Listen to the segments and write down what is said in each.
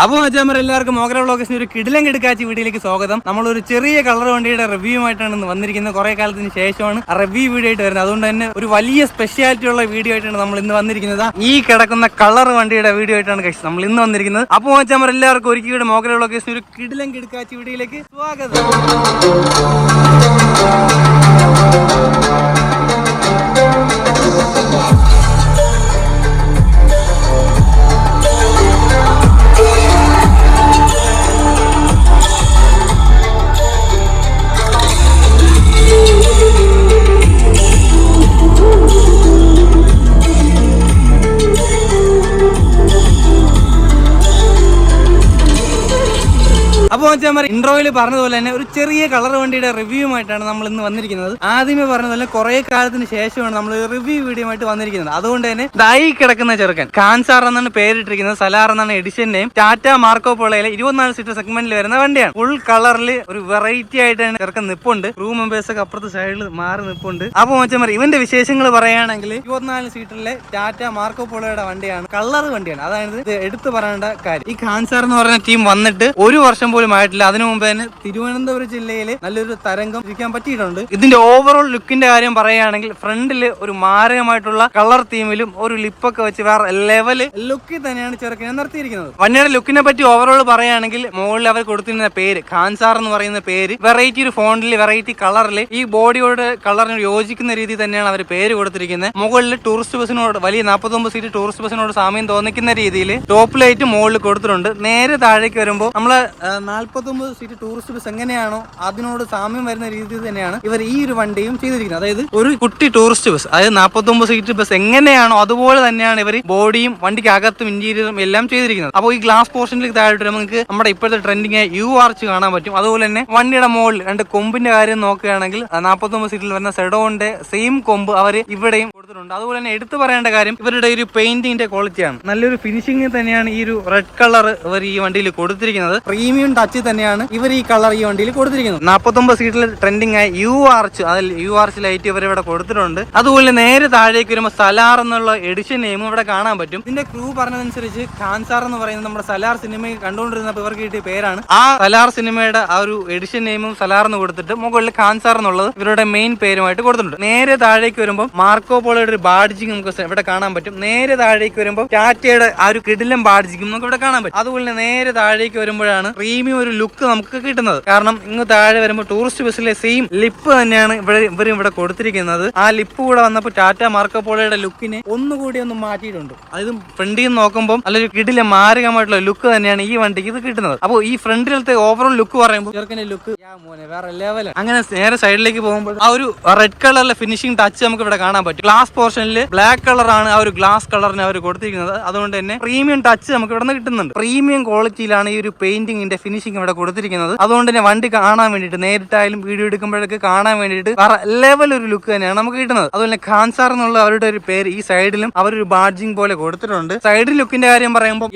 അപ്പോൾ വെച്ചാൽ എല്ലാവർക്കും മോഗ്ര വ്ളോഗ്സിന് ഒരു കിടിലം കിടക്കാച്ചി വീഡിയോയിലേക്ക് സ്വാഗതം. നമ്മളൊരു ചെറിയ കളർ വണ്ടിയുടെ റിവ്യൂ ആയിട്ടാണ് ഇന്ന് വന്നിരിക്കുന്നത്. കുറെ കാലത്തിന് ശേഷമാണ് റിവ്യൂ വീഡിയോ ആയിട്ട് വരുന്നത്. അതുകൊണ്ട് തന്നെ ഒരു വലിയ സ്പെഷ്യാലിറ്റി ഉള്ള വീഡിയോ ആയിട്ടാണ് നമ്മൾ ഇന്ന് വന്നിരിക്കുന്നത്. ഈ കിടക്കുന്ന കളർ വണ്ടിയുടെ വീഡിയോ ആയിട്ടാണ് നമ്മൾ ഇന്ന് വന്നിരിക്കുന്നത്. അപ്പോൾ വെച്ചാൽ എല്ലാവർക്കും ഒരിക്കലും മോഗ്ര വ്ളോഗ്സിന് ഒരു കിടിലം കിടക്കാച്ചി വീഡിയോയിലേക്ക് സ്വാഗതം. അപ്പോൾ വെച്ചാൽ ഇൻട്രോയിൽ പറഞ്ഞതുപോലെ തന്നെ ഒരു ചെറിയ കളർ വണ്ടിയുടെ റിവ്യൂ ആയിട്ടാണ് നമ്മൾ ഇന്ന് വന്നിരിക്കുന്നത്. ആദ്യമേ പറഞ്ഞതുപോലെ കുറെ കാലത്തിന് ശേഷമാണ് നമ്മൾ റിവ്യൂ വീഡിയോ ആയിട്ട് വന്നിരിക്കുന്നത്. അതുകൊണ്ട് തന്നെ ദായി കിടക്കുന്ന ചെറുക്കൻ കാൻസാർ എന്നാണ് പേരിട്ടിരിക്കുന്നത്. സലാർ എന്നാണ് എഡിഷൻ നെയിം. ടാറ്റ മാർക്കോ പോളയിലെ 24 സീറ്റർ സെഗ്മെന്റിൽ വരുന്ന വണ്ടിയാണ്. ഫുൾ കളറിൽ ഒരു വെറൈറ്റി ആയിട്ടാണ് ചെറുക്കൻ നിപ്പുണ്ട്. ക്രൂ മെമ്പേഴ്സ് ഒക്കെ അപ്പുറത്തെ സൈഡിൽ മാറി നിപ്പുണ്ട്. അപ്പോൾ വെച്ചാൽ ഇവന്റെ വിശേഷങ്ങൾ പറയുകയാണെങ്കിൽ 24 സീറ്ററിലെ ടാറ്റ മാർക്കോ പോളയുടെ വണ്ടിയാണ്. കളർ വണ്ടിയാണ്. അതായത് ഇത് എടുത്തു പറയേണ്ട കാര്യം. ഈ കാൻസാർ എന്ന് പറയുന്ന ടീം വന്നിട്ട് ഒരു വർഷം പോലും ആയിട്ടില്ല. അതിനു മുമ്പ് തന്നെ തിരുവനന്തപുരം ജില്ലയിൽ നല്ലൊരു തരംഗം ഇരിക്കാൻ പറ്റിയിട്ടുണ്ട്. ഇതിന്റെ ഓവറോൾ ലുക്കിന്റെ കാര്യം പറയുകയാണെങ്കിൽ ഫ്രണ്ടില് ഒരു മാരകമായിട്ടുള്ള കളർ തീമിലും ഒരു ലിപ്പൊക്കെ വെച്ച് വേറെ ലെവല് ലുക്കിൽ തന്നെയാണ് ചെറുക്കനെ നിർത്തിയിരിക്കുന്നത്. വണ്ടിയുടെ ലുക്കിനെ പറ്റി ഓവറോൾ പറയുകയാണെങ്കിൽ മുകളിൽ അവർ കൊടുത്തിരുന്ന പേര് കാൻസാർ എന്ന് പറയുന്ന പേര് വെറൈറ്റി ഒരു ഫോണ്ടില് വെറൈറ്റി കളറിൽ ഈ ബോഡിയോട് കളറിന് യോജിക്കുന്ന രീതി തന്നെയാണ് അവർ പേര് കൊടുത്തിരിക്കുന്നത്. മുകളിൽ ടൂറിസ്റ്റ് ബസ്സിനോട് വലിയ 49 സീറ്റ് ടൂറിസ്റ്റ് ബസ്സിനോട് സാമ്യം തോന്നിക്കുന്ന രീതിയിൽ ടോപ്പ് ലൈറ്റ് മുകളിൽ കൊടുത്തിട്ടുണ്ട്. നേരെ താഴേക്ക് വരുമ്പോൾ നമ്മള് 49 സീറ്റ് ടൂറിസ്റ്റ് ബസ് എങ്ങനെയാണോ അതിനോട് സാമ്യം വരുന്ന രീതിയിൽ തന്നെയാണ് ഇവർ ഈ ഒരു വണ്ടിയും ചെയ്തിരിക്കുന്നത്. അതായത് ഒരു കുട്ടി ടൂറിസ്റ്റ് ബസ്, അതായത് 49 സീറ്റ് ബസ് എങ്ങനെയാണോ അതുപോലെ തന്നെയാണ് ഇവർ ബോഡിയും വണ്ടിക്ക് അകത്തും ഇന്റീരിയറും എല്ലാം ചെയ്തിരിക്കുന്നത്. അപ്പോൾ ഈ ഗ്ലാസ് പോർഷനിലേക്ക് താഴോട്ട് നമുക്ക് നമ്മുടെ ഇപ്പോഴത്തെ ട്രെൻഡിങ് യു ആർച്ച് കാണാൻ പറ്റും. അതുപോലെ തന്നെ വണ്ടിയുടെ മുകളിൽ രണ്ട് കൊമ്പിന്റെ കാര്യം നോക്കുകയാണെങ്കിൽ 49 സീറ്റിൽ വരുന്ന സെഡോന്റെ സെയിം കൊമ്പ് അവർ ഇവിടെയും കൊടുത്തിട്ടുണ്ട്. അതുപോലെ തന്നെ എടുത്തു പറയേണ്ട കാര്യം ഇവരുടെ ഒരു പെയിന്റിങ്ങിന്റെ ക്വാളിറ്റിയാണ്. നല്ലൊരു ഫിനിഷിംഗ് തന്നെയാണ് ഈ ഒരു റെഡ് കളർ ഇവർ ഈ വണ്ടിയിൽ കൊടുത്തിരിക്കുന്നത്. പ്രീമിയം ടച്ച് തന്നെയാണ് ഇവർ ഈ കളർ ഈ വണ്ടിയിൽ കൊടുത്തിരിക്കുന്നത്. 49 സീറ്റിൽ ട്രെൻഡിങ് ആയ യു ആർച്ച്, അതിൽ യു ആർച്ച് ലൈറ്റ് ഇവർ ഇവിടെ കൊടുത്തിട്ടുണ്ട്. അതുപോലെ നേരെ താഴേക്ക് വരുമ്പോൾ സലാർ എന്നുള്ള എഡിഷൻ നെയിമും ഇവിടെ കാണാൻ പറ്റും. ഇതിന്റെ ക്രൂ പറഞ്ഞതനുസരിച്ച് കാൻസാർ എന്ന് പറയുന്നത് നമ്മുടെ സലാർ സിനിമ കണ്ടുകൊണ്ടിരുന്നപ്പോൾ ഇവർക്ക് കിട്ടിയ പേരാണ്. ആ സലാർ സിനിമയുടെ ആ ഒരു എഡിഷൻ നെയിമും സലാർ എന്ന് കൊടുത്തിട്ട് മുകളിൽ കാൻസാർ എന്നുള്ളത് ഇവരുടെ മെയിൻ പേരുമായിട്ട് കൊടുത്തിട്ടുണ്ട്. നേരെ താഴേക്ക് വരുമ്പോൾ മാർക്കോ പോളയുടെ ഒരു ബാഡ്ജിങ് നമുക്ക് ഇവിടെ കാണാൻ പറ്റും. നേരെ താഴേക്ക് വരുമ്പോൾ ടാറ്റയുടെ ആ ഒരു കിടിലം ബാഡ്ജിങ് നമുക്ക് ഇവിടെ കാണാൻ പറ്റും. അതുപോലെ നേരെ താഴേക്ക് വരുമ്പോഴാണ് പ്രീമിയം ഒരു ലുക്ക് നമുക്ക് കിട്ടുന്നത്. കാരണം ഇങ്ങ് താഴെ വരുമ്പോൾ ടൂറിസ്റ്റ് ബസ്സിലെ സെയിം ലിപ്പ് തന്നെയാണ് ഇവരും ഇവിടെ കൊടുത്തിരിക്കുന്നത്. ആ ലിപ്പ് കൂടെ വന്നപ്പോൾ ടാറ്റ മാർക്കോ പോളയുടെ ലുക്കിനെ ഒന്നുകൂടി ഒന്ന് മാറ്റിയിട്ടുണ്ട്. അതായത് ഫ്രണ്ടിൽ നിന്ന് നോക്കുമ്പോൾ നല്ലൊരു കിടിലെ മാരകമായിട്ടുള്ള ലുക്ക് തന്നെയാണ് ഈ വണ്ടിക്ക് ഇത് കിട്ടുന്നത്. അപ്പോൾ ഈ ഫ്രണ്ടിലത്തെ ഓവറോൾ ലുക്ക് പറയുമ്പോൾ ചെറുക്കന്റെ ലുക്ക് വേറെ ലെവലാണ്. അങ്ങനെ നേരെ സൈഡിലേക്ക് പോകുമ്പോൾ ആ ഒരു റെഡ് കളറിലെ ഫിനിഷിംഗ് ടച്ച് നമുക്ക് ഇവിടെ കാണാൻ പറ്റും. ഗ്ലാസ് പോർഷനിൽ ബ്ലാക്ക് കളറാണ് ആ ഒരു ഗ്ലാസ് കളറിന് അവർ കൊടുത്തിരിക്കുന്നത്. അതുകൊണ്ട് തന്നെ പ്രീമിയം ടച്ച് നമുക്ക് ഇവിടെ നിന്ന് കിട്ടുന്നുണ്ട്. പ്രീമിയം ക്വാളിറ്റിയിലാണ് ഈ ഒരു പെയിന്റിങ്ങിന്റെ ഫിനിഷിംഗ് ഇവിടെ കൊടുത്തിരിക്കുന്നത്. അതുകൊണ്ട് തന്നെ വണ്ടി കാണാൻ വേണ്ടിയിട്ട് നേരിട്ടായാലും വീഡിയോ എടുക്കുമ്പോഴൊക്കെ കാണാൻ വേണ്ടിയിട്ട് വേറെ ലെവൽ ഒരു ലുക്ക് തന്നെയാണ് നമുക്ക് കിട്ടുന്നത്. അതുപോലെ കാൻസാർ എന്നുള്ള അവരുടെ ഒരു പേര് ഈ സൈഡിലും അവരൊരു ബാഡ്ജിങ് പോലെ കൊടുത്തിട്ടുണ്ട്. സൈഡ് ലുക്കിന്റെ കാര്യം പറയുമ്പോൾ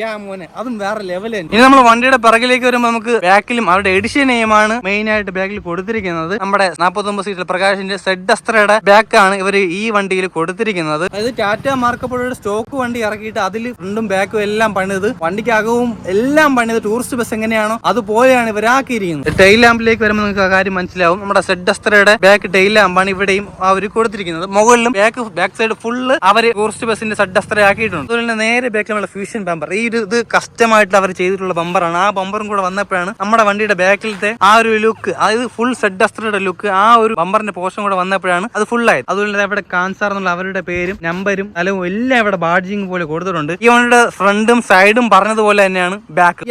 അതും വേറെ ലെവൽ തന്നെ. ഇനി നമ്മൾ വണ്ടിയുടെ പിറകിലേക്ക് വരുമ്പോൾ നമുക്ക് ബാക്കിലും അവരുടെ എഡിഷൻ നെയിമാണ് മെയിൻ ആയിട്ട് ബാക്കിൽ കൊടുത്തിരിക്കുന്നത്. നമ്മുടെ 49 സീറ്റിൽ പ്രകാശിന്റെ സെഡ് അസ്ത്രയുടെ ബാക്കാണ് ഇവർ ഈ വണ്ടിയിൽ കൊടുത്തിരിക്കുന്നത്. അതായത് ടാറ്റ മാർക്കോ പോളയുടെ സ്റ്റോക്ക് വണ്ടി ഇറക്കിയിട്ട് അതിൽ ഫ്രണ്ടും ബാക്കും എല്ലാം പണിത് വണ്ടിക്കകവും എല്ലാം പണിത് ടൂറിസ്റ്റ് ബസ് എങ്ങനെയാണോ അതുപോലെയാണ് ഇവരാക്കിയിരിക്കുന്നത്. ടെയിൽ ലാമ്പിലേക്ക് വരുമ്പോൾ നിങ്ങൾക്ക് ആ കാര്യം മനസ്സിലാവും. നമ്മുടെ സെഡ് അസ്ത്രയുടെ ബാക്ക് ടെയിൽ ലാമ്പാണ് ഇവിടെയും അവർ കൊടുത്തിരിക്കുന്നത്. മുകളിലും ബാക്ക് സൈഡ് ഫുള്ള് അവര് ടൂറിസ്റ്റ് ബസിന്റെ സെഡ് അസ്ത്ര ആക്കിയിട്ടുണ്ട്. അതുപോലെ തന്നെ നേരെ ബാക്കിൽ നമ്മുടെ ഫ്യൂഷൻ ബമ്പർ, ഈ ഒരു ഇത് കസ്റ്റമായിട്ട് അവർ ചെയ്തിട്ടുള്ള ബമ്പറാണ്. ആ ബമ്പറും കൂടെ വന്നപ്പോഴാണ് നമ്മുടെ വണ്ടിയുടെ ബാക്കിലത്തെ ആ ഒരു ലുക്ക്, അതായത് ഫുൾ സെഡ് അസ്ത്രയുടെ ലുക്ക്, ആ ഒരു ബമ്പറിന്റെ പോർഷൻ കൂടെ വന്നപ്പോഴാണ് അത് ഫുൾ ആയത്. അതുപോലെ തന്നെ ഇവിടെ കാൻസാർ എന്നുള്ള അവരുടെ പേരും നമ്പരും അലവും എല്ലാം ഇവിടെ ബാഡ്ജിങ് പോലെ കൊടുത്തിട്ടുണ്ട്. ഈ വണ്ടിയുടെ ഫ്രണ്ടും സൈഡും പറഞ്ഞതുപോലെ തന്നെയാണ് ബാക്ക്.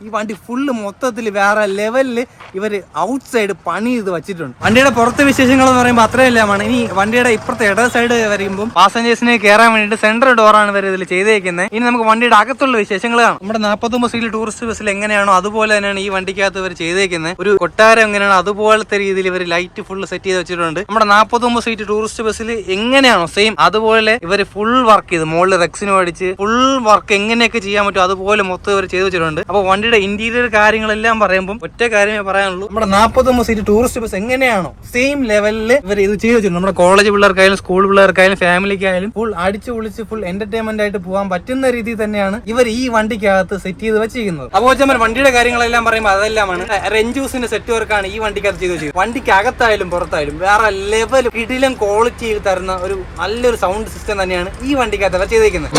ഈ വണ്ടി ഫുള്ള് മൊത്തത്തിൽ വേറെ ലെവലില് ഇവര് ഔട്ട് സൈഡ് പണി ചെയ്ത് വെച്ചിട്ടുണ്ട്. വണ്ടിയുടെ പുറത്തെ വിശേഷങ്ങൾ എന്ന് പറയുമ്പോൾ അത്രയെല്ലാമാണ്. ഇനി വണ്ടിയുടെ ഇപ്പുറത്തെ ഇട സൈഡ് വരുമ്പോൾ പാസഞ്ചേഴ്സിനെ കയറാൻ വേണ്ടിയിട്ട് സെൻട്രൽ ഡോറാണ് ഇവർ ഇതിൽ ചെയ്തേക്കുന്നത്. ഇനി നമുക്ക് വണ്ടിയുടെ അകത്തുള്ള വിശേഷങ്ങൾ കാണാം. നമ്മുടെ 49 സീറ്റിൽ ടൂറിസ്റ്റ് ബസ്സിൽ എങ്ങനെയാണോ അതുപോലെ തന്നെയാണ് ഈ വണ്ടിക്കകത്ത് ഇവർ ചെയ്തേക്കുന്നത്. ഒരു കൊട്ടാരം എങ്ങനെയാണോ അതുപോലത്തെ രീതിയിൽ ഇവർ ലൈറ്റ് ഫുള്ള് സെറ്റ് ചെയ്ത് വെച്ചിട്ടുണ്ട്. നമ്മുടെ 49 സീറ്റ് ടൂറിസ്റ്റ് ബസ്സിൽ എങ്ങനെയാണോ സെയിം അതുപോലെ ഇവർ ഫുൾ വർക്ക് ചെയ്ത് മുകളിൽ റെക്സിന് മേടിച്ച് ഫുൾ വർക്ക് എങ്ങനെയൊക്കെ ചെയ്യാൻ പറ്റും അതുപോലെ മൊത്തം ഇവർ ചെയ്തു വെച്ചിട്ടുണ്ട്. അപ്പോൾ വണ്ടിയുടെ ഇന്റീരിയർ കാര്യങ്ങളെല്ലാം പറയുമ്പോൾ ഒറ്റ കാര്യമേ പറയാനുള്ളൂ, നമ്മുടെ 49 സീറ്റ് ടൂറിസ്റ്റ് ബസ് എങ്ങനെയാണോ സെയിം ലെവലിൽ ഇവർ ഇത് ചെയ്തു വെച്ചിട്ടുണ്ട്. നമ്മുടെ കോളേജ് പിള്ളേർക്കായാലും സ്കൂൾ പിള്ളേർക്കായാലും ഫാമിലിക്കായാലും ഫുൾ അടിച്ചു പൊളിച്ച് ഫുൾ എന്റർടൈൻമെന്റ് ആയിട്ട് പോകാൻ പറ്റുന്ന രീതിയിൽ തന്നെയാണ് ഇവർ ഈ വണ്ടിക്കകത്ത് സെറ്റ് ചെയ്ത് വെച്ചിരിക്കുന്നത്. അപ്പോൾ വണ്ടിയുടെ കാര്യങ്ങളെല്ലാം പറയുമ്പോൾ അതെല്ലാമാണ് റെഞ്ചൂസിന്റെ സെറ്റ് വർക്കാണ് ഈ വണ്ടിക്കകത്ത് ചെയ്ത് വെച്ചിരിക്കുന്നത്. വണ്ടിക്കകത്തായാലും പുറത്തായാലും വേറെ ലെവൽ കിടിലം ക്വാളിറ്റിയിൽ തരുന്ന ഒരു നല്ലൊരു സൗണ്ട് സിസ്റ്റം തന്നെയാണ് ഈ വണ്ടിക്കകത്ത് അവർ ചെയ്തിരിക്കുന്നത്.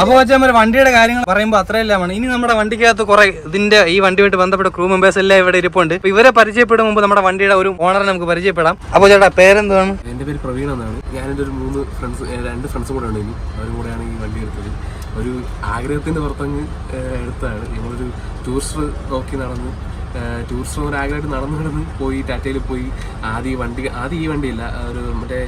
അപ്പോൾ വണ്ടിയുടെ കാര്യങ്ങൾ പറയുമ്പോൾ അത്രയെല്ലാമാണ്. ഇനി നമ്മുടെ വണ്ടിക്കകത്ത് കുറെ ഈ വണ്ടിയുമായിട്ട് ബന്ധപ്പെട്ട ക്രൂ മെമ്പേഴ്സ് എല്ലാം ഇവിടെ ഇരിപ്പുണ്ട്. ഇവരെ പരിചയപ്പെടും മുമ്പ് നമ്മുടെ വണ്ടിയുടെ ഒരു ഓണറെ നമുക്ക് പരിചയപ്പെടാം. അപ്പോൾ ചേട്ടാ പേരെന്താണ്? എൻ്റെ പേര് പ്രവീൺ എന്നാണ്. ഞാനെൻ്റെ ഒരു 2 ഫ്രണ്ട്സും കൂടെ ഉണ്ട്. ഇനി അവരും കൂടെയാണ് ഈ വണ്ടി എടുത്തത്. ഒരു ആഗ്രഹത്തിൻ്റെ പുറത്തങ്ങ് എടുത്തതാണ്. ഞങ്ങളൊരു ടൂറിസ്റ്റ് നോക്കി നടന്ന് ടൂറിസ്റ്റ് ഒരു ആഗ്രഹമായിട്ട് നടന്ന് പോയി ടാറ്റയിൽ പോയി ആദ്യം ഈ വണ്ടിയില്ല, ഒരു മറ്റേ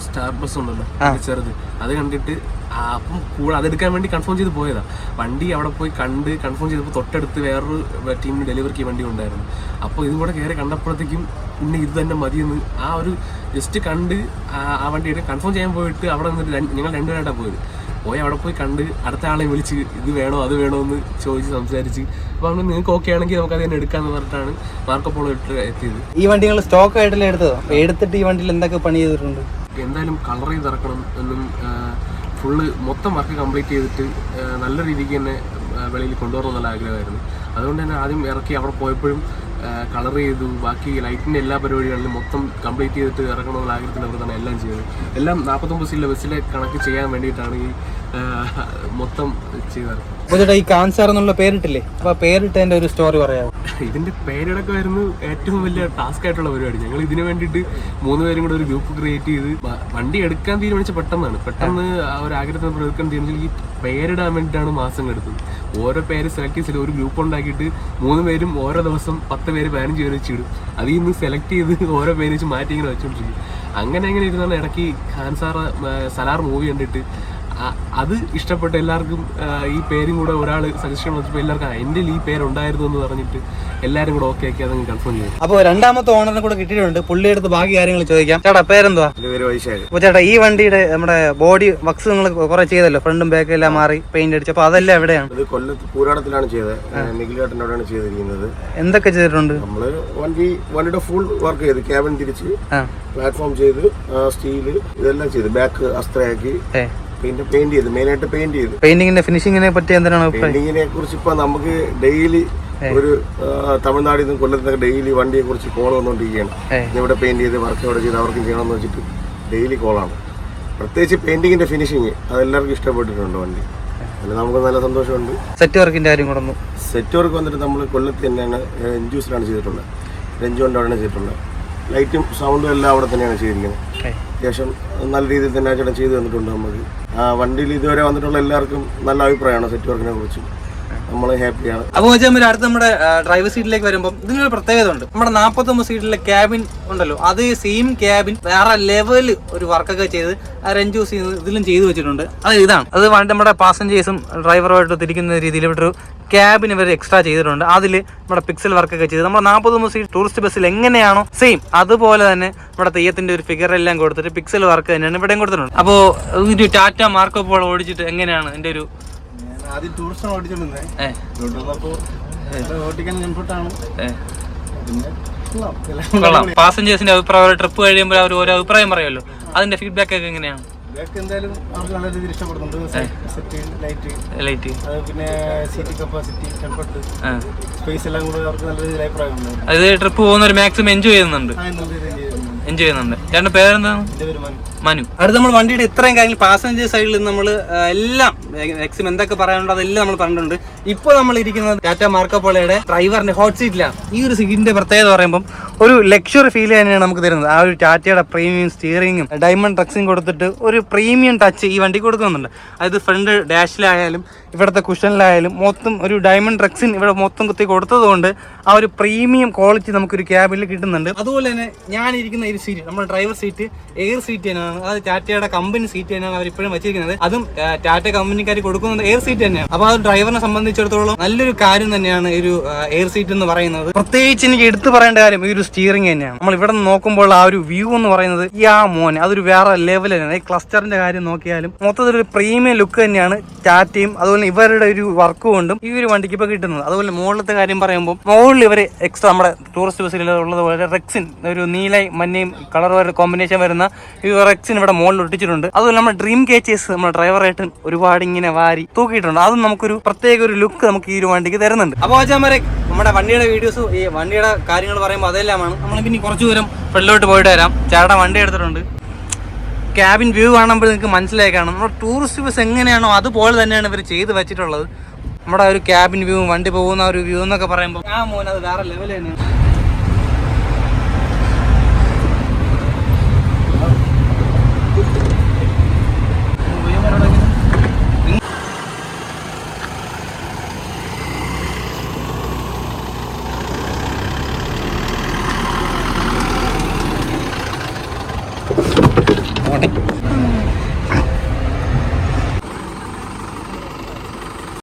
സ്റ്റാർ ബസ് ഉണ്ടല്ലോ ചെറുത്, അത് കണ്ടിട്ട് അപ്പം കൂടെ അതെടുക്കാൻ വേണ്ടി കൺഫേം ചെയ്ത് പോയതാ. വണ്ടി അവിടെ പോയി കണ്ട് കൺഫേം ചെയ്തപ്പോൾ തൊട്ടടുത്ത് വേറൊരു ടീമിന് ഡെലിവറിക്ക് വണ്ടി ഉണ്ടായിരുന്നു. അപ്പോൾ ഇതും കൂടെ കയറി കണ്ടപ്പോഴത്തേക്കും പിന്നെ ഇത് തന്നെ മതിയെന്ന് ആ ഒരു ജസ്റ്റ് കണ്ട് ആ വണ്ടി കൺഫേം ചെയ്യാൻ പോയിട്ട് അവിടെ നിന്നിട്ട് ഞങ്ങൾ 2 പേരായിട്ടാണ് പോയത്. അവിടെ പോയി കണ്ട് അടുത്ത ആളെ വിളിച്ച് ഇത് വേണോ അത് വേണോ എന്ന് ചോദിച്ച് സംസാരിച്ച് അപ്പോൾ നമ്മൾ നിങ്ങൾക്ക് ഓക്കെ ആണെങ്കിൽ നമുക്ക് അത് തന്നെ എടുക്കാമെന്ന് പറഞ്ഞിട്ടാണ് മാർക്കോപോളോ എത്തിയത്. ഈ വണ്ടികൾ സ്റ്റോക്ക് ആയിട്ടല്ലേ എടുത്തിട്ട് ഈ വണ്ടിയിൽ എന്തൊക്കെ പണി ചെയ്തിട്ടുണ്ട്? എന്തായാലും കളർ ചെയ്തിറക്കണം എന്നും ഫുള്ള് മൊത്തം വർക്ക് കംപ്ലീറ്റ് ചെയ്തിട്ട് നല്ല രീതിക്ക് തന്നെ വെളിയിൽ കൊണ്ടുവരണം എന്നുള്ള ആഗ്രഹമായിരുന്നു. അതുകൊണ്ട് തന്നെ ആദ്യം ഇറക്കി അവിടെ പോയപ്പോഴും കളർ ചെയ്തു, ബാക്കി ലൈറ്റിൻ്റെ എല്ലാ പരിപാടികളിലും മൊത്തം കംപ്ലീറ്റ് ചെയ്തിട്ട് ഇറക്കണമെന്നുള്ള ആഗ്രഹത്തിന് അവർക്കാണ് എല്ലാം ചെയ്തത്. എല്ലാം 49 സീറ്റിലെ ബസ്സിലെ കണക്ക് ചെയ്യാൻ വേണ്ടിയിട്ടാണ് ഈ മൊത്തം ചെയ്തത്. അപ്പോൾ ചേട്ടാ ഈ കാൻസാർ എന്നുള്ള പേരിട്ടില്ലേ, അപ്പോൾ പേരിട്ടതിൻ്റെ ഒരു സ്റ്റോറി പറയാമോ? ഇതിൻ്റെ പേരിടൊക്കെ വരുന്നു ഏറ്റവും വലിയ ടാസ്ക് ആയിട്ടുള്ള പരിപാടി. ഞങ്ങൾ ഇതിനു വേണ്ടിയിട്ട് 3 പേരും കൂടെ ഒരു ഗ്രൂപ്പ് ക്രിയേറ്റ് ചെയ്ത് വണ്ടി എടുക്കാൻ തീരുമാനിച്ച പെട്ടെന്ന് ആ ഒരു ആഗ്രഹത്തിന് എടുക്കാൻ തീരുമാനിച്ചാൽ ഈ പേരിടാൻ വേണ്ടിയിട്ടാണ് മാസങ്ങൾ എടുത്തത്. ഓരോ പേര് സെലക്ട് ചെയ്തിട്ട് ഒരു ഗ്രൂപ്പ് ഉണ്ടാക്കിയിട്ട് 3 പേരും ഓരോ ദിവസം 10 പേര് 15 പേര് വെച്ചിടും. അതിൽ നിന്ന് സെലക്ട് ചെയ്ത് ഓരോ പേര് വെച്ച് മാറ്റി ഇങ്ങനെ വെച്ചോണ്ടിരിക്കും. അങ്ങനെ ഇരുന്നാണ് ഇടയ്ക്ക് സലാർ മൂവി കണ്ടിട്ട് അത് ഇഷ്ടപ്പെട്ട എല്ലാവർക്കും ഈ പേരും കൂടെ ഒരാൾ സജഷൻ വെച്ചപ്പോൾ എല്ലാവർക്കും എൻ്റെ ഈ പേരുണ്ടായിരുന്നു എന്ന് പറഞ്ഞിട്ട് എല്ലാവരും കൂടെ ഓക്കെ ആക്കി അതങ്ങ് കൺഫേം ചെയ്തു. അപ്പോൾ രണ്ടാമത്തെ ഓണറിനെ കൂടെ കിട്ടിയിട്ടുണ്ട്. പുള്ളി എടുത്ത് ബാക്കി കാര്യങ്ങൾ ചോദിക്കാം. ചേട്ടാ പേരെന്തുവാ? അപ്പോൾ ചേട്ടാ ഈ വണ്ടിയുടെ നമ്മുടെ ബോഡി വക്സ് നിങ്ങൾ കുറെ ചെയ്തല്ലോ, ഫ്രണ്ടും ബാക്കും എല്ലാം മാറി പെയിന്റ് അടിച്ചു. അപ്പോൾ അതെല്ലാം എവിടെയാണ്? ഇത് കൊല്ലത്ത് പൂരാടത്തിലാണ് ചെയ്തത്. നിഖിലേട്ടനോടാണ് ചെയ്തിരിക്കുന്നത്. എന്തൊക്കെ ചെയ്തിട്ടുണ്ട്? നമ്മള് വണ്ടിയുടെ ഫുൾ വർക്ക് ചെയ്ത് ക്യാബിൻ തിരിച്ച് പ്ലാറ്റ്ഫോം ചെയ്ത് സ്റ്റീല് ഇതെല്ലാം ചെയ്ത് ബാക്ക് അസ്ത്രയാക്കി പിന്നെ പെയിന്റ് ചെയ്ത് മെയിനായിട്ട് പെയിന്റ് ചെയ്ത്. പെയിന്റിങ്ങിന്റെ ഫിനിഷിങ്ങിനെ പറ്റി എന്താണ്? പെയിന്റിങ്ങിനെ കുറിച്ച് ഇപ്പൊ നമുക്ക് ഡെയിലി ഒരു തമിഴ്നാട്ടിൽ നിന്ന് കൊല്ലത്തൊക്കെ ഡെയിലി വണ്ടിയെ കുറിച്ച് കോൾ വന്നുകൊണ്ടിരിക്കുകയാണ്. ഇവിടെ പെയിന്റ് ചെയ്ത് വർക്ക് അവിടെ ചെയ്ത് അവർക്കും ചെയ്യണമെന്ന് വെച്ചിട്ട് ഡെയിലി കോളാണ്. പ്രത്യേകിച്ച് പെയിന്റിങ്ങിന്റെ ഫിനിഷിങ് അതെല്ലാവർക്കും ഇഷ്ടപ്പെട്ടിട്ടുണ്ട് വണ്ടി. അതിൽ നമുക്ക് നല്ല സന്തോഷമുണ്ട്. സെറ്റ് വർക്കിന്റെ കാര്യം കൂടെ സെറ്റ് വർക്ക് വന്നിട്ട് നമ്മൾ കൊല്ലത്ത് തന്നെയാണ് എൻജൂസിലാണ് ചെയ്തിട്ടുള്ളത്. രഞ്ജുവിൻ്റെ അവിടെയാണ് ചെയ്തിട്ടുള്ളത്. ലൈറ്റും സൗണ്ടും എല്ലാം അവിടെ തന്നെയാണ് ചെയ്തിരിക്കുന്നത്. അത്യാവശ്യം നല്ല രീതിയിൽ തന്നെ ചേട്ടൻ ചെയ്തു തന്നിട്ടുണ്ട്. നമുക്ക് വണ്ടിയിൽ ഇതുവരെ വന്നിട്ടുള്ള എല്ലാവർക്കും നല്ല അഭിപ്രായമാണ് സെറ്റ് വർക്കിനെ കുറിച്ച്. നമ്മൾ ഹാപ്പിയാണ്. അപ്പോൾ അടുത്ത് നമ്മുടെ ഡ്രൈവർ സീറ്റിലേക്ക് വരുമ്പോൾ ഇതിനൊരു പ്രത്യേകത ഉണ്ട്. നമ്മുടെ 49 സീറ്റിലെ ക്യാബിൻ ഉണ്ടല്ലോ, അത് സെയിം ക്യാബിൻ വേറെ ലെവൽ ഒരു വർക്കൊക്കെ ചെയ്ത് റെഞ്ചൂസ് ഇതിലും ചെയ്തു വെച്ചിട്ടുണ്ട്. അത് ഇതാണ്, അത് നമ്മുടെ പാസഞ്ചേഴ്സും ഡ്രൈവറുമായിട്ട് തിരിക്കുന്ന രീതിയിൽ ഇവിടെ ഒരു ക്യാബിൻ ഇവർ എക്സ്ട്രാ ചെയ്തിട്ടുണ്ട്. അതിൽ നമ്മുടെ പിക്സൽ വർക്കൊക്കെ ചെയ്ത് നമ്മുടെ 49 സീറ്റ് ടൂറിസ്റ്റ് ബസ്സിൽ എങ്ങനെയാണോ സെയിം അതുപോലെ തന്നെ നമ്മുടെ തെയ്യത്തിന്റെ ഒരു ഫിഗർ എല്ലാം കൊടുത്തിട്ട് പിക്സൽ വർക്ക് തന്നെയാണ് ഇവിടെയും കൊടുത്തിട്ടുണ്ട്. അപ്പോൾ ഒരു ടാറ്റ മാർക്കോപോളോ ഓടിച്ചിട്ട് എങ്ങനെയാണ് എൻ്റെ ഒരു ആദ്യം ടൂറിസ്റ്റ് ഓടിച്ചിട്ടുണ്ടേ ഓടിക്കാൻ കംഫർട്ടാണ്. പാസഞ്ചേഴ്സിന്റെ അഭിപ്രായം ട്രിപ്പ് കഴിയുമ്പോൾ അവർ ഓരോ അഭിപ്രായം പറയുമല്ലോ, അതിന്റെ ഫീഡ്ബാക്ക് ഒക്കെ എങ്ങനെയാണ്? എന്തായാലും അവർക്ക് നല്ല രീതിയിൽ ഇഷ്ടപ്പെടുന്നുണ്ട്. സെറ്റ് ലൈറ്റ് പിന്നെ സീറ്റ് കപ്പാസിറ്റി കംഫർട്ട് സ്പേസ് എല്ലാം കൂടെ അവർക്ക് നല്ല രീതിയിൽ അഭിപ്രായമുണ്ട്. അത് ട്രിപ്പ് പോകുന്നവർ മാക്സിമം എൻജോയ് ചെയ്യുന്നുണ്ട്. ചേട്ടൻ്റെ പേരെന്താണ്? മനു. അടുത്ത് നമ്മൾ വണ്ടിയുടെ ഇത്രയും കാര്യങ്ങൾ പാസഞ്ചർ സൈഡിൽ നിന്ന് നമ്മൾ എല്ലാം മാക്സിമം എന്തൊക്കെ പറയാനുണ്ടോ അതെല്ലാം നമ്മൾ പറഞ്ഞിട്ടുണ്ട്. ഇപ്പോൾ നമ്മൾ ഇരിക്കുന്നത് ടാറ്റ മാർക്കോപോളോയുടെ ഡ്രൈവറിന്റെ ഹോട്ട് സീറ്റിലാണ്. ഈ ഒരു സീറ്റിന്റെ പ്രത്യേകത പറയുമ്പോൾ ഒരു ലക്ഷറി ഫീൽ തന്നെയാണ് നമുക്ക് തരുന്നത്. ആ ഒരു ടാറ്റയുടെ പ്രീമിയം സ്റ്റിയറിംഗും ഡയമണ്ട് ട്രക്സും കൊടുത്തിട്ട് ഒരു പ്രീമിയം ടച്ച് ഈ വണ്ടി കൊടുക്കുന്നുണ്ട്. അതായത് ഫ്രണ്ട് ഡാഷിലായാലും ഇവിടുത്തെ കുഷനിലായാലും മൊത്തം ഒരു ഡയമണ്ട് ട്രക്സിൻ ഇവിടെ മൊത്തം കുത്തി കൊടുത്തതുകൊണ്ട് ആ ഒരു പ്രീമിയം ക്വാളിറ്റി നമുക്കൊരു ക്യാബിൽ കിട്ടുന്നുണ്ട്. അതുപോലെ തന്നെ ഞാനിരിക്കുന്ന ഈ സീറ്റ്, നമ്മുടെ ഡ്രൈവർ സീറ്റ് എയർ സീറ്റ് തന്നെയാണ്. അത് ടാറ്റയുടെ കമ്പനി സീറ്റ് തന്നെയാണ് അവർ ഇപ്പോഴും വെച്ചിരിക്കുന്നത്. അതും ടാറ്റ കമ്പനിക്കാർ കൊടുക്കുന്നത് എയർ സീറ്റ് തന്നെയാണ്. അപ്പോൾ അത് ഡ്രൈവറിനെ സംബന്ധിച്ചിടത്തോളം നല്ലൊരു കാര്യം തന്നെയാണ് ഈ ഒരു എയർ സീറ്റ് എന്ന് പറയുന്നത്. പ്രത്യേകിച്ച് എനിക്ക് എടുത്തു പറയേണ്ട കാര്യം ഈ ഒരു സ്റ്റിയറിംഗ് തന്നെയാണ്. നമ്മൾ ഇവിടെ നിന്ന് നോക്കുമ്പോൾ ആ ഒരു വ്യൂ എന്ന് പറയുന്നത് മോനെ അതൊരു വേറെ ലെവൽ തന്നെയാണ്. ഈ ക്ലസ്റ്ററിന്റെ കാര്യം നോക്കിയാലും മൊത്തത്തിൽ ഒരു പ്രീമിയം ലുക്ക് തന്നെയാണ് ടാറ്റയും അതുപോലെ ഇവരുടെ ഒരു വർക്ക് കൊണ്ടും ഈ ഒരു വണ്ടിക്ക് ഇപ്പോൾ കിട്ടുന്നത്. അതുപോലെ മുകളിലത്തെ കാര്യം പറയുമ്പോൾ മുകളിൽ ഇവർ എക്സ്ട്രാ നമ്മുടെ ടൂറിസ്റ്റ് ബസ്സിൽ ഉള്ളതുപോലെ റെക്സിൻ ഒരു നീലയും മഞ്ഞയും കളർ കോമ്പിനേഷൻ വരുന്ന ഈ റെക്സിൻ ഇവിടെ മുകളിൽ ഒട്ടിച്ചിട്ടുണ്ട്. അതുപോലെ നമ്മുടെ ഡ്രീം കേച്ചേഴ്സ് നമ്മുടെ ഡ്രൈവറായിട്ട് ഒരുപാട് ഇങ്ങനെ വാരി തൂക്കിയിട്ടുണ്ട്. അതും നമുക്കൊരു പ്രത്യേക ഒരു ലുക്ക് നമുക്ക് ഈ ഒരു വണ്ടിക്ക് തരുന്നുണ്ട്. അപ്പോൾ വെച്ചാൽ നമ്മുടെ വണ്ടിയുടെ വീഡിയോസ് ഈ വണ്ടിയുടെ കാര്യങ്ങൾ പറയുമ്പോൾ അതെല്ലാമാണ്. നമ്മൾ പിന്നെ കുറച്ച് ദൂരം ഫ്രണ്ടിലോട്ട് പോയിട്ട് വരാം. ചേട്ടാ വണ്ടി എടുത്തിട്ടുണ്ട്. ക്യാബിൻ വ്യൂ കാണുമ്പോൾ നിങ്ങൾക്ക് മനസ്സിലായി കാണും നമ്മുടെ ടൂറിസ്റ്റ് ബസ് എങ്ങനെയാണോ അതുപോലെ തന്നെയാണ് ഇവർ ചെയ്ത് വെച്ചിട്ടുള്ളത്. നമ്മുടെ ഒരു ക്യാബിൻ വ്യൂ, വണ്ടി പോകുന്ന ഒരു വ്യൂ എന്നൊക്കെ പറയുമ്പോൾ മോൻ അത് വേറെ ലെവൽ തന്നെയാണ്.